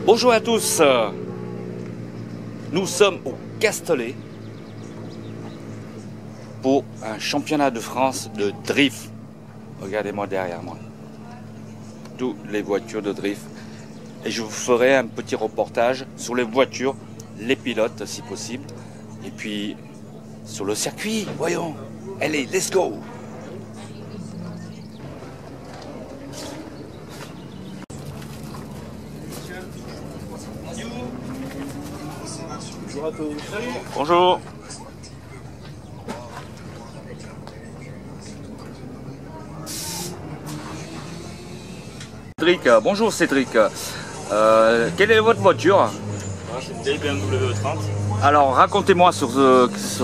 Bonjour à tous, nous sommes au Castellet pour un championnat de France de drift. Regardez-moi derrière moi, toutes les voitures de drift. Et je vous ferai un petit reportage sur les voitures, les pilotes si possible. Et puis sur le circuit, voyons. Allez, let's go! Bonjour à tous. Bonjour. Cédric, bonjour Cédric. Quelle est votre voiture? C'est une vieille BMW E30. Alors racontez-moi sur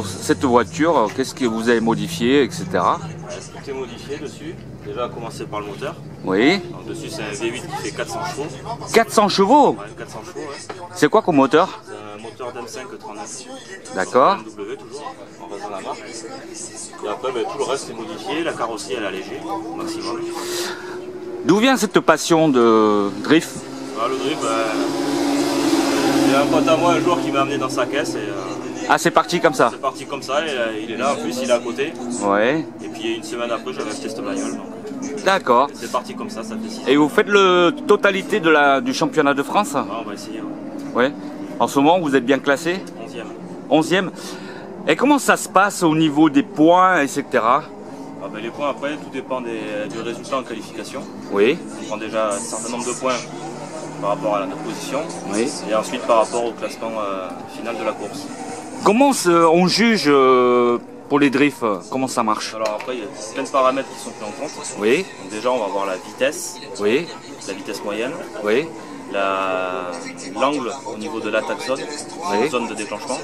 cette voiture, qu'est-ce que vous avez modifié, etc. Tout est modifié dessus. Déjà à commencer par le moteur. Oui. Donc, dessus c'est un V8 qui fait 400 chevaux. 400 chevaux? Ouais, 400 chevaux, ouais. C'est quoi comme moteur? C'est un moteur d'M5 39. D'accord. BMW toujours, en raison de la marque. Et après tout le reste est modifié, la carrosserie elle est allégée au maximum. D'où vient cette passion de drift? Le drift, il y a un pote à moi un jour qui m'a amené dans sa caisse et Ah, c'est parti comme ça? c'est parti comme ça, et il est là en plus, il est à côté. Ouais. Et puis une semaine après j'avais acheté cette bagnole. D'accord. C'est parti comme ça fait 6 ans. Et vous faites la totalité du championnat de France? Ah, on va essayer. Ouais. Ouais. En ce moment, vous êtes bien classé? 11e. 11e. Et comment ça se passe au niveau des points, etc.? Les points après, tout dépend du résultat en qualification. Oui. On prend déjà un certain nombre de points par rapport à notre position. Oui. Et ensuite par rapport au classement final de la course. Comment on juge pour les drifts? Comment ça marche? Alors après, il y a plein de paramètres qui sont pris en compte. Oui. Donc déjà, on va voir la vitesse, Oui. la vitesse moyenne, Oui. l'angle au niveau de l'attaque zone, Oui. zone de déclenchement.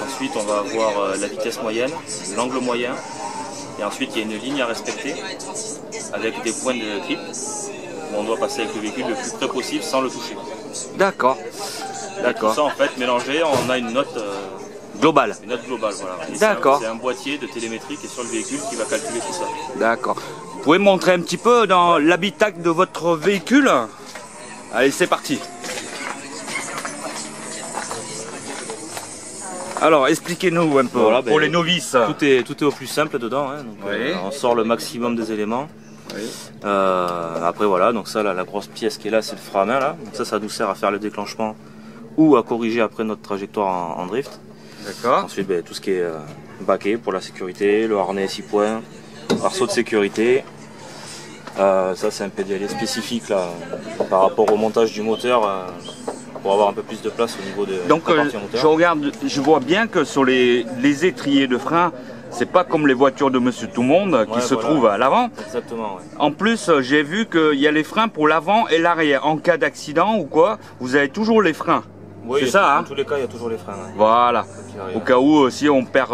Ensuite, on va voir la vitesse moyenne, l'angle moyen. Et ensuite, il y a une ligne à respecter avec des points de grip où on doit passer avec le véhicule le plus près possible sans le toucher. D'accord. Et tout ça, en fait, mélangé, on a une note Global. globale. Voilà. D'accord. C'est un boîtier de télémétrie qui est sur le véhicule qui va calculer tout ça. D'accord. Vous pouvez me montrer un petit peu dans l'habitacle de votre véhicule? Allez, c'est parti. Alors, expliquez-nous un peu, Voilà, pour les novices. Tout est au plus simple dedans. Hein, donc, Oui. on sort le maximum des éléments. Oui. Après voilà, donc ça là, la grosse pièce qui est là, c'est le frein à main là. Donc ça nous sert à faire le déclenchement ou à corriger après notre trajectoire en drift. D'accord. Ensuite tout ce qui est baquet pour la sécurité, le harnais 6 points, arceau de sécurité. Ça c'est un pédalier spécifique là par rapport au montage du moteur pour avoir un peu plus de place au niveau de Donc, la partie moteur. je regarde, je vois bien que sur les étriers de frein, c'est pas comme les voitures de Monsieur Tout-le-Monde qui se trouvent à l'avant. Exactement, ouais. En plus, j'ai vu qu'il y a les freins pour l'avant et l'arrière. En cas d'accident ou quoi, vous avez toujours les freins. Oui, c'est ça, hein? Dans tous les cas, il y a toujours les freins. Ouais. Voilà. Au cas où, si on perd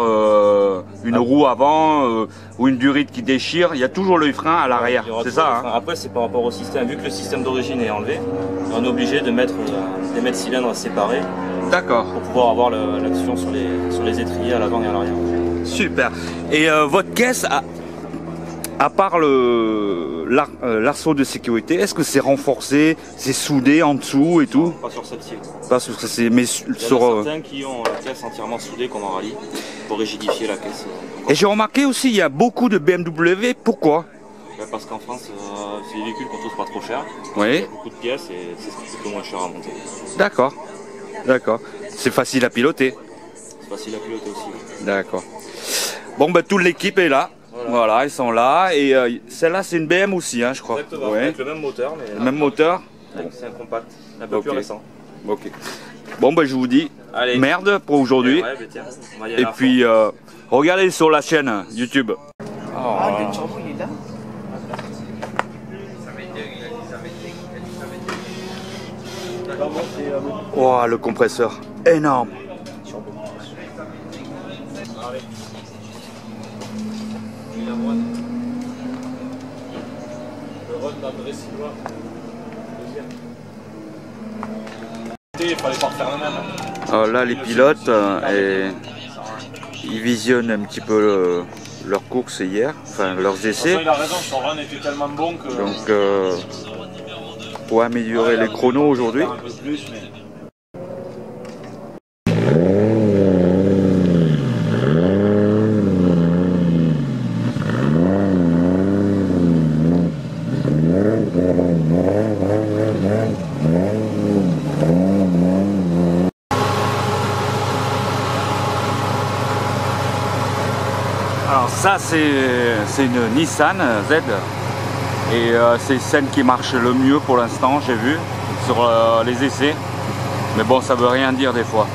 une roue avant ou une durite qui déchire, il y a toujours le frein à l'arrière. Il y aura C'est toujours ça, les hein? freins. Après, c'est par rapport au système. Vu que le système d'origine est enlevé, on est obligé de mettre des mètres cylindres séparés D'accord. pour pouvoir avoir l'action sur les étriers à l'avant et à l'arrière. Super. Et votre caisse, à part l'arceau de sécurité, est-ce que c'est renforcé, c'est soudé en dessous et tout? Pas sur celle-ci. Pas sur c'est, mais Il y en a sur. certains qui ont la caisse entièrement soudée comme en rallye pour rigidifier la caisse. Et j'ai remarqué aussi, il y a beaucoup de BMW. Pourquoi? Parce qu'en France, c'est des véhicules qu'on trouve pas trop cher. Oui. Il y a beaucoup de pièces et c'est ce qui coûte le moins cher à monter. D'accord. D'accord. C'est facile à piloter. C'est facile à piloter aussi. Ouais. D'accord. Bon, ben toute l'équipe est là. Voilà, ils sont là. Et celle-là, c'est une BM aussi, hein, je crois. Exactement, Ouais. avec le même moteur. Mais Le même moteur. c'est un compact, un peu plus récent. Ok. Bon, ben je vous dis Allez. merde pour aujourd'hui. Ouais, tiens, on va y aller Et à puis, regardez sur la chaîne YouTube. Oh, le compresseur, énorme. Il fallait pas refaire le même. Alors là, les pilotes, ils visionnent un petit peu leurs courses hier, enfin leurs essais. Il a raison, son run était tellement bon que. Donc pour améliorer les chronos aujourd'hui. Alors ça c'est une Nissan Z et c'est celle qui marche le mieux pour l'instant, j'ai vu sur les essais, mais bon, ça veut rien dire des fois.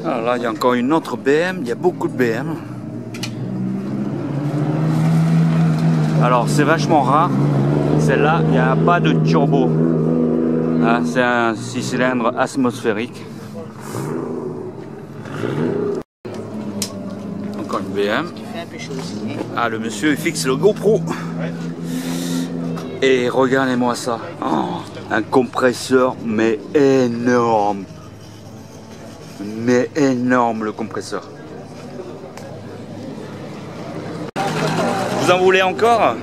Alors là, il y a encore une autre BM, il y a beaucoup de BM. Alors c'est vachement rare, celle-là, il n'y a pas de turbo. Ah, c'est un 6 cylindres atmosphérique. Encore une BM. Ah, le monsieur il fixe le GoPro. Et regardez-moi ça. Oh, un compresseur mais énorme. Mais énorme le compresseur. Vous en voulez encore?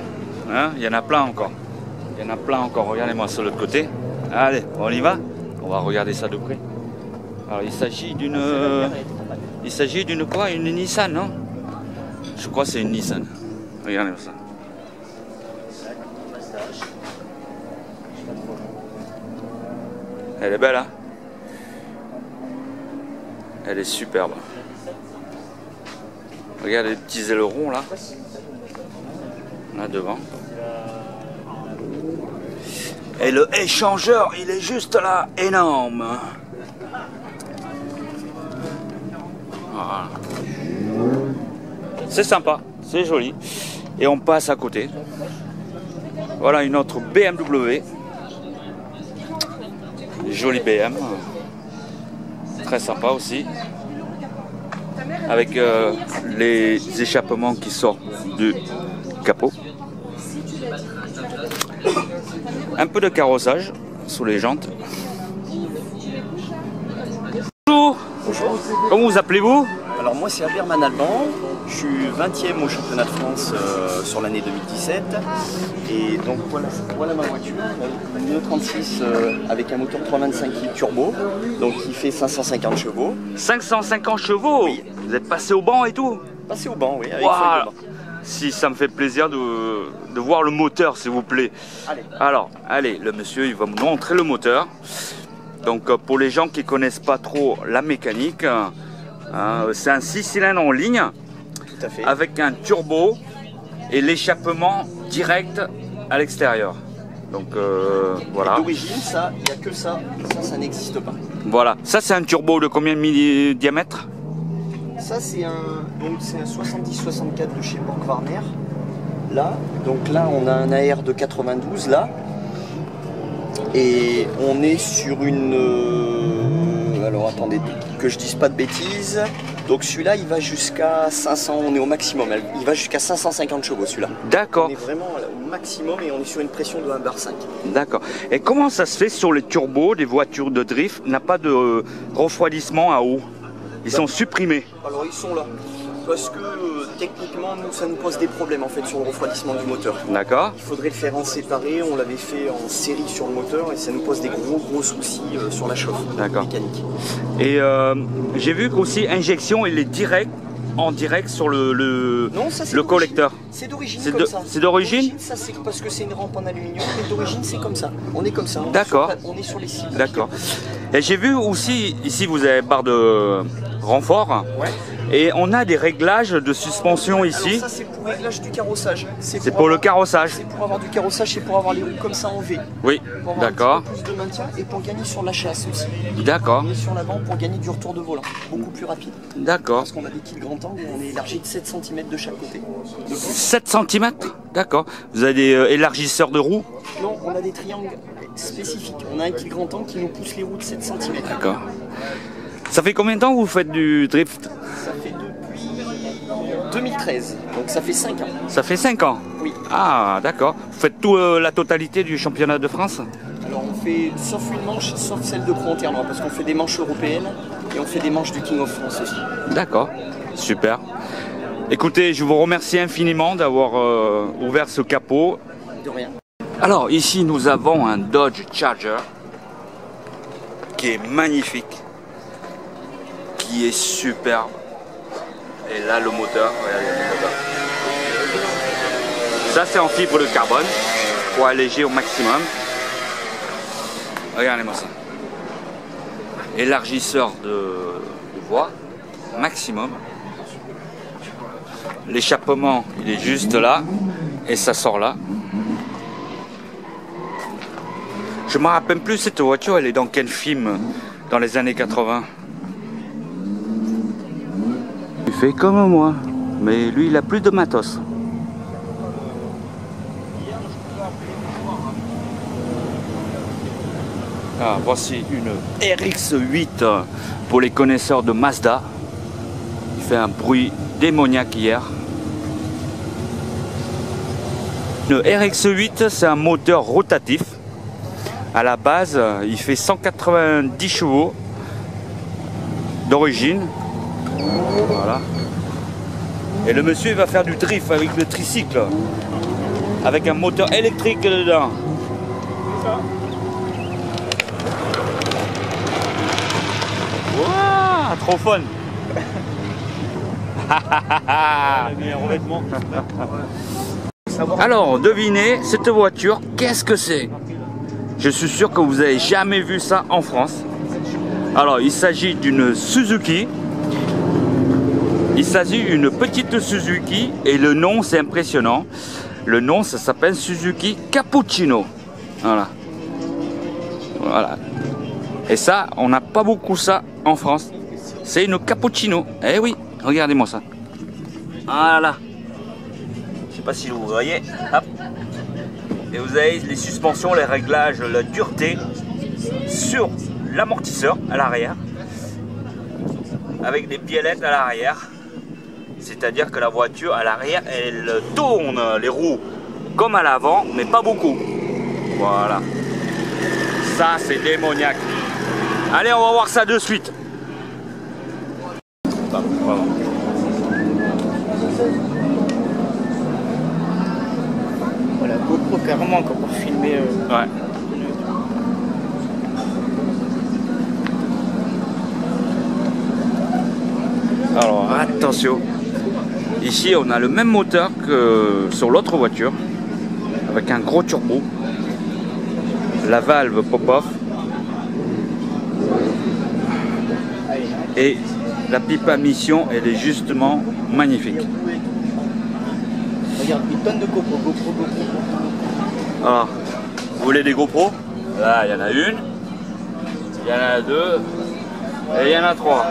Hein, il y en a plein encore. Il y en a plein encore. Regardez-moi sur l'autre côté. Allez, on y va. On va regarder ça de près. Alors il s'agit d'une... quoi? Une Nissan, non? Je crois que c'est une Nissan. Regardez ça. Elle est belle, hein? Elle est superbe. Regardez les petits ailerons là. Là devant. Et le échangeur, il est juste là, énorme. Voilà. C'est sympa, c'est joli. Et on passe à côté. Voilà une autre BMW. Jolie BM. Très sympa aussi. Avec les échappements qui sortent du capot. Un peu de carrossage sous les jantes. Bonjour. Bonjour. Comment vous appelez-vous? Alors moi c'est Aberman Alban, je suis 20e au championnat de France sur l'année 2017 et donc voilà ma voiture, une E36 avec un moteur 325 litres turbo, donc qui fait 550 chevaux. 550 chevaux? Oui. Vous êtes passé au banc et tout? Passé au banc, oui, avec Wow. feuille de banc. Si ça me fait plaisir de voir le moteur s'il vous plaît. Allez. Alors, allez, le monsieur il va me montrer le moteur. Donc pour les gens qui connaissent pas trop la mécanique, c'est un 6 cylindres en ligne. Tout à fait. Avec un turbo et l'échappement direct à l'extérieur. Donc voilà. D'origine, ça, il n'y a que ça n'existe pas. Voilà. Ça c'est un turbo de combien de diamètre? Ça c'est un 70-64 de chez Borg-Warner. Là, donc là on a un AR de 92 là. Et on est sur une... alors attendez, que je dise pas de bêtises. Donc celui-là il va jusqu'à 500, on est au maximum. Il va jusqu'à 550 chevaux celui-là. D'accord. On est vraiment au maximum et on est sur une pression de 1 bar 5. D'accord. Et comment ça se fait sur les turbos des voitures de drift n'a pas de refroidissement à eau? Ils sont supprimés. Alors ils sont là. Parce que techniquement, nous, ça nous pose des problèmes en fait sur le refroidissement du moteur. D'accord. Il faudrait le faire en séparé, on l'avait fait en série sur le moteur et ça nous pose des gros soucis sur la chauffe mécanique. Et j'ai vu qu'aussi injection, il est en direct sur le collecteur. C'est d'origine comme ça. C'est d'origine? Ça c'est parce que c'est une rampe en aluminium, mais d'origine c'est comme ça. On est comme ça. D'accord. On est sur les cibles. D'accord. Et j'ai vu aussi, ici vous avez barre de renfort. Ouais. Et on a des réglages de suspension ici. Alors ça c'est pour réglage du carrossage. C'est pour le carrossage. C'est pour avoir du carrossage, c'est pour avoir les roues comme ça en V. Oui, pour avoir d'accord. un petit peu plus de maintien et pour gagner sur la chasse aussi. D'accord. Et sur l'avant pour gagner du retour de volant, beaucoup plus rapide. D'accord. Parce qu'on a des kits grand angle et on est élargi de 7 cm de chaque côté. 7 cm? D'accord. Vous avez des élargisseurs de roues? Non, on a des triangles spécifiques. On a un kit grand angle qui nous pousse les roues de 7 cm. D'accord. Ça fait combien de temps que vous faites du drift? Ça fait depuis 2013, donc ça fait 5 ans. Ça fait 5 ans. Oui. Ah, d'accord. Vous faites tout la totalité du championnat de France? Alors on fait, sauf une manche, sauf celle de Pro-en-Ternois, parce qu'on fait des manches européennes et on fait des manches du King of France aussi. D'accord, super. Écoutez, je vous remercie infiniment d'avoir ouvert ce capot. De rien. Alors ici nous avons un Dodge Charger qui est magnifique, qui est superbe. Et là le moteur, regardez le moteur. Ça c'est en fibre de carbone pour alléger au maximum. Regardez-moi ça. Élargisseur de voie maximum. L'échappement il est juste là et ça sort là. Je me rappelle plus cette voiture, elle est dans quel film dans les années 80. Il fait comme moi, mais lui il a plus de matos. Ah, voici une RX-8 pour les connaisseurs de Mazda. Il fait un bruit démoniaque hier. Le RX-8 c'est un moteur rotatif. À la base, il fait 190 chevaux d'origine. Voilà. Et le monsieur il va faire du drift avec le tricycle. Avec un moteur électrique dedans. Wow, trop fun. Alors, devinez, cette voiture, qu'est-ce que c'est? Je suis sûr que vous n'avez jamais vu ça en France. Alors, il s'agit d'une Suzuki. Il s'agit d'une petite Suzuki et le nom, c'est impressionnant. Le nom, ça s'appelle Suzuki Cappuccino. Voilà. Voilà. Et ça, on n'a pas beaucoup ça en France. C'est une Cappuccino. Eh oui, regardez-moi ça. Voilà. Je sais pas si vous voyez. Hop. Et vous avez les suspensions, les réglages, la dureté sur l'amortisseur à l'arrière. Avec des biellettes à l'arrière. C'est-à-dire que la voiture à l'arrière, elle tourne les roues comme à l'avant, mais pas beaucoup. Voilà. Ça, c'est démoniaque. Allez, on va voir ça de suite. Voilà. Voilà, GoPro carrément encore pour filmer. Ouais. Alors attention. Ici, on a le même moteur que sur l'autre voiture, avec un gros turbo. La valve pop-off. Et la pipe à mission, elle est justement magnifique. Regarde, une tonne de GoPro. Alors, vous voulez des GoPro? Là, il y en a une, il y en a deux, et il y en a trois.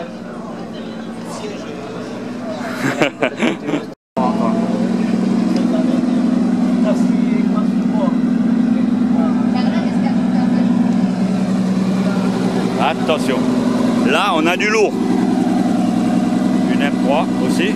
Attention, là on a du lourd. Une M3 aussi.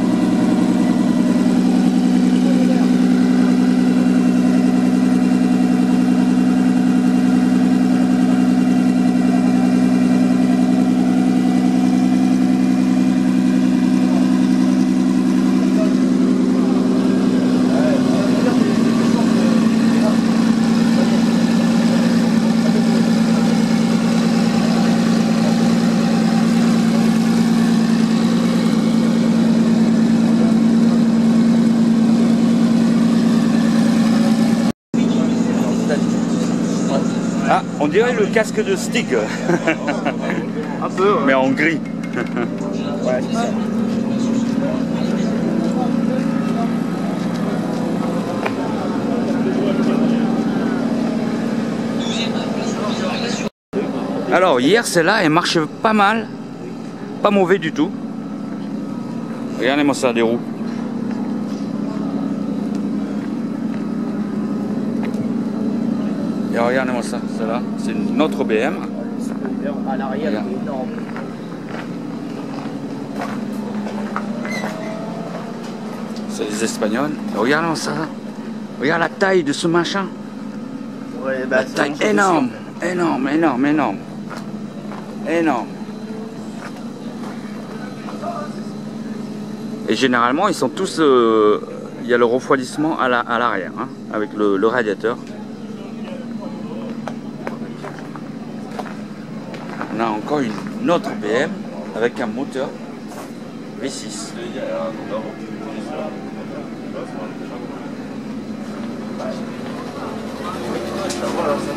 Ah, on dirait le casque de Stig. Un peu, ouais. Mais en gris. Ouais, c'est ça. Alors hier celle-là elle marche pas mal, pas mauvais du tout. Regardez-moi ça, des roues. Et regardez-moi ça, celle-là, c'est une autre BM. À l'arrière, il est énorme. C'est les Espagnols. Regardez-moi ça. Regarde la taille de ce machin. Ouais, bah, La taille énorme. Énorme, énorme, énorme. Énorme. Et généralement, ils sont tous... il y a le refroidissement à l'arrière, hein, avec le radiateur. On a encore une autre BM avec un moteur V6.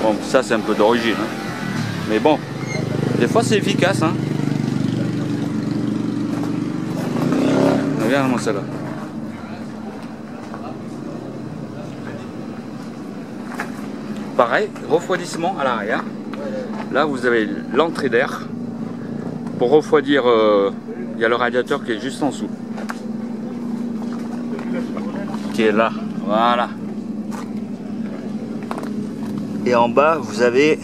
Bon, ça c'est un peu d'origine, hein. Mais bon, des fois c'est efficace, hein. Regarde-moi celle-là. Pareil, refroidissement à l'arrière. Là vous avez l'entrée d'air. Pour refroidir, il y a le radiateur qui est juste en dessous. Qui est là, voilà. Et en bas vous avez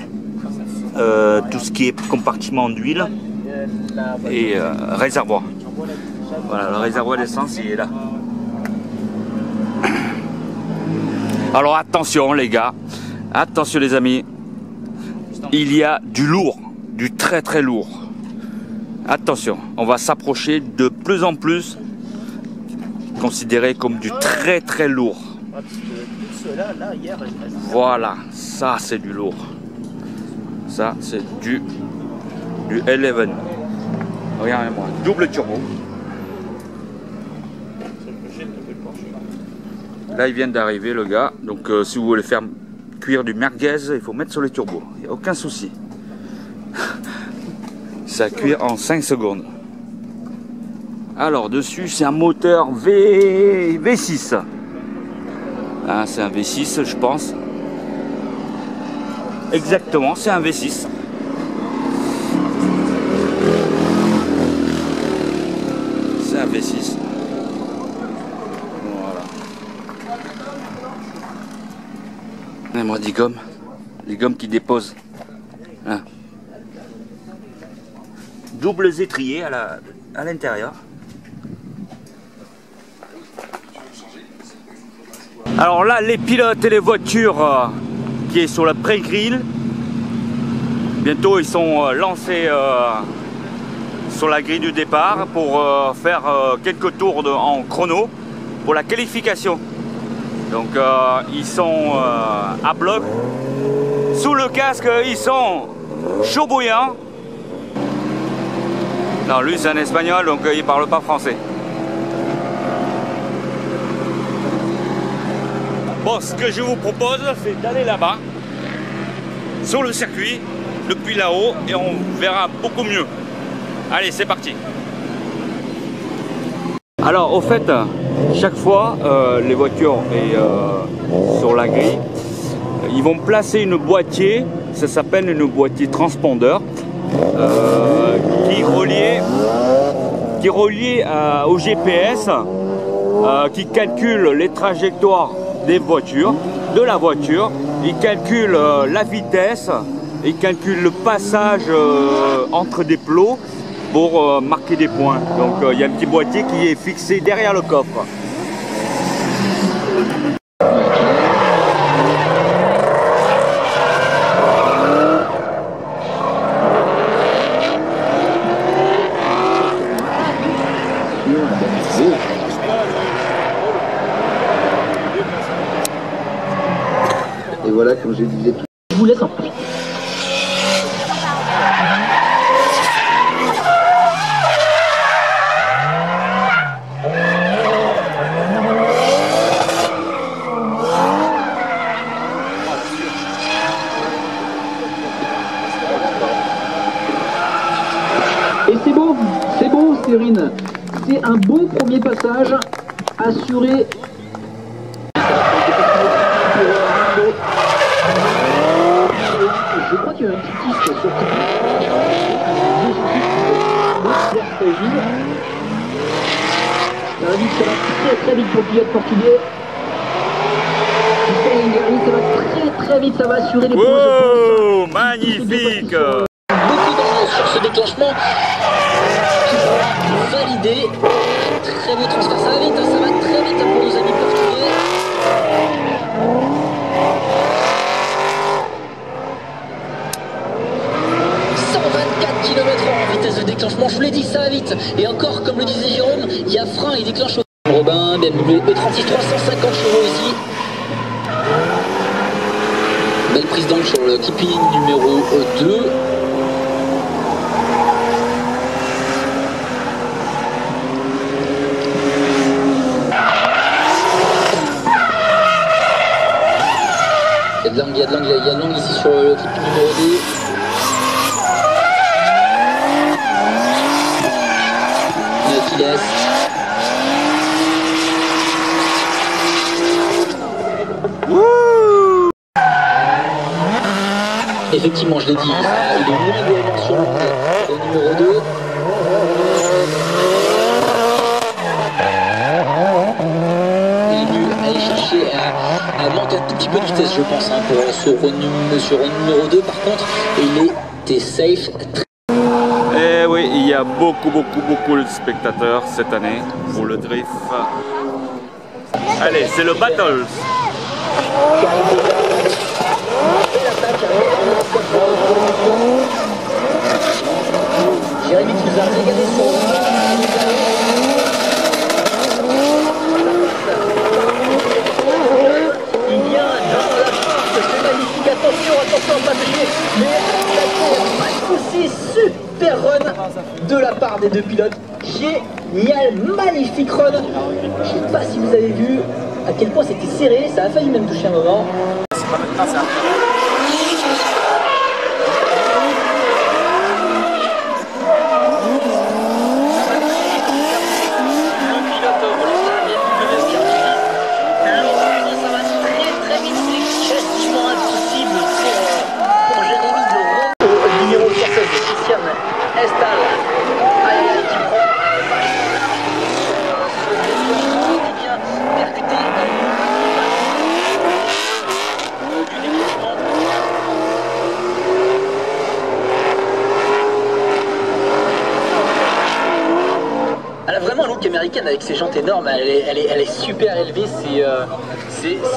tout ce qui est compartiment d'huile et réservoir. Voilà, le réservoir d'essence il est là. Alors attention les gars, attention les amis, il y a du lourd, du très très lourd. Attention, on va s'approcher de plus en plus, considéré comme du très très lourd. Voilà, ça c'est du lourd. Ça c'est du 11. Regardez-moi, double turbo. Là il vient d'arriver le gars, donc si vous voulez faire cuire du merguez, il faut mettre sur le turbo, il n'y a aucun souci. Ça cuit en 5 secondes. Alors dessus c'est un moteur V6. Ah, c'est un V6 je pense. Exactement, c'est un V6. C'est un V6. Et moi, des gommes qui déposent. Hein. Doubles étriers à l'intérieur. Alors là, les pilotes et les voitures qui est sur la pré-grille, bientôt ils sont lancés sur la grille du départ pour faire quelques tours en chrono pour la qualification. Donc ils sont à bloc, sous le casque ils sont chaud bouillants. Non, lui c'est un espagnol donc il parle pas français. Bon, ce que je vous propose c'est d'aller là-bas, sur le circuit, depuis là-haut, et on verra beaucoup mieux. Allez, c'est parti. Alors au fait, chaque fois les voitures sur la grille, ils vont placer une boîtier, ça s'appelle une boîtier transpondeur, qui est relié au GPS, qui calcule les trajectoires des voitures, de la voiture, il calcule la vitesse, il calcule le passage entre des plots pour marquer des points. Donc il y a un petit boîtier qui est fixé derrière le coffre. Et voilà, comme je disais tout. Je vous laisse en plus. Et c'est beau, Cyrine. C'est un bon premier passage assuré. Je crois qu'il y a un petit disque sur ça va vite, ça va très vite pour le pilote portugais. Ça va très vite, ça va assurer les points. Oh, magnifique! Beaucoup d'enjeux sur ce déclenchement. Validé. Très beau transfert, ça va très vite pour nos amis portugais. vitesse de déclenchement, je vous l'ai dit, ça va vite. Et encore, comme le disait Jérôme, il y a frein, il déclenche au... Robin, BMW E36 350 chevaux aussi. Belle prise d'angle sur le keeping numéro 2. Il y a de l'angle ici sur le keeping numéro 2. Qui laisse. Effectivement, je l'ai dit, il est moins de mention au numéro 2. Il est venu aller chercher un manque un petit peu de vitesse, je pense, hein, pour sur numéro 2. Par contre, il était safe. Et oui, il y a beaucoup de spectateurs cette année pour le drift. Allez, c'est le battle. Jérémy qui nous a régalé son... Il y a dans la part, c'est magnifique, attention, pas touché, mais pas de soucis, super run de la part des deux pilotes. Génial, magnifique run. Je ne sais pas si vous avez vu à quel point c'était serré, ça a failli même toucher un moment. C'est pas maintenant, ça. Elle a vraiment un look américaine avec ses jantes énormes, elle est super élevée, c'est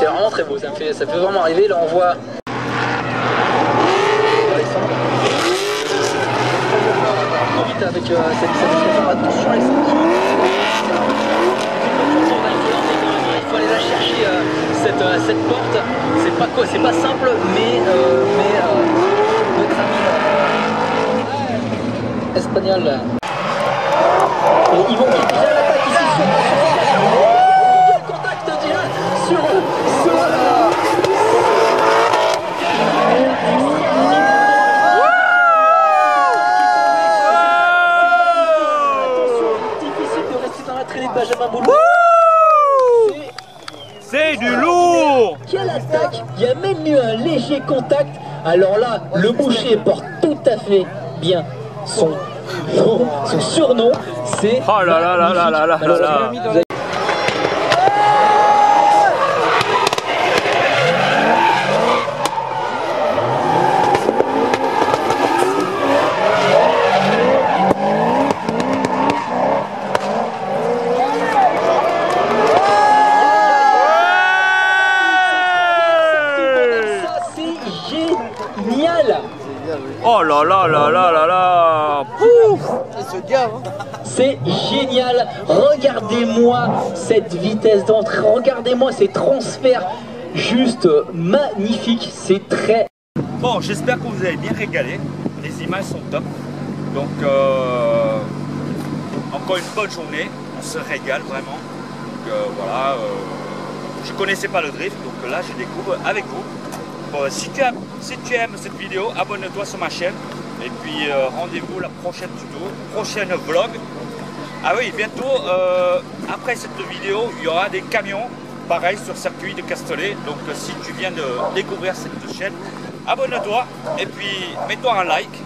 vraiment très beau, ça fait vraiment rêver. Là on voit vite avec cette attention Alexandre. Il faut aller la chercher cette porte, c'est pas simple, mais notre ami espagnol. Et ils vont déjà l'attaque ici sur le contact déjà sur attention, difficile de rester dans la traînée de Benjamin Boulou. C'est du lourd. Quelle attaque! Il y a même eu un léger contact. Alors là, le boucher porte tout à fait bien son surnom, c'est... Oh là là là là là là là là. Ça c'est génial! Oh là là là là là là. Pouf. C'est génial, regardez-moi cette vitesse d'entrée, regardez-moi ces transferts, juste magnifiques, c'est très... Bon, j'espère que vous avez bien régalé, les images sont top, donc encore une bonne journée, on se régale vraiment, donc voilà, je connaissais pas le drift, donc là je découvre avec vous. Bon, si tu aimes cette vidéo, abonne-toi sur ma chaîne. Et puis rendez-vous la prochaine tuto, prochaine vlog. Ah oui, bientôt, après cette vidéo, il y aura des camions, pareil, sur circuit de Castellet. Donc si tu viens de découvrir cette chaîne, abonne-toi et puis mets-toi un like.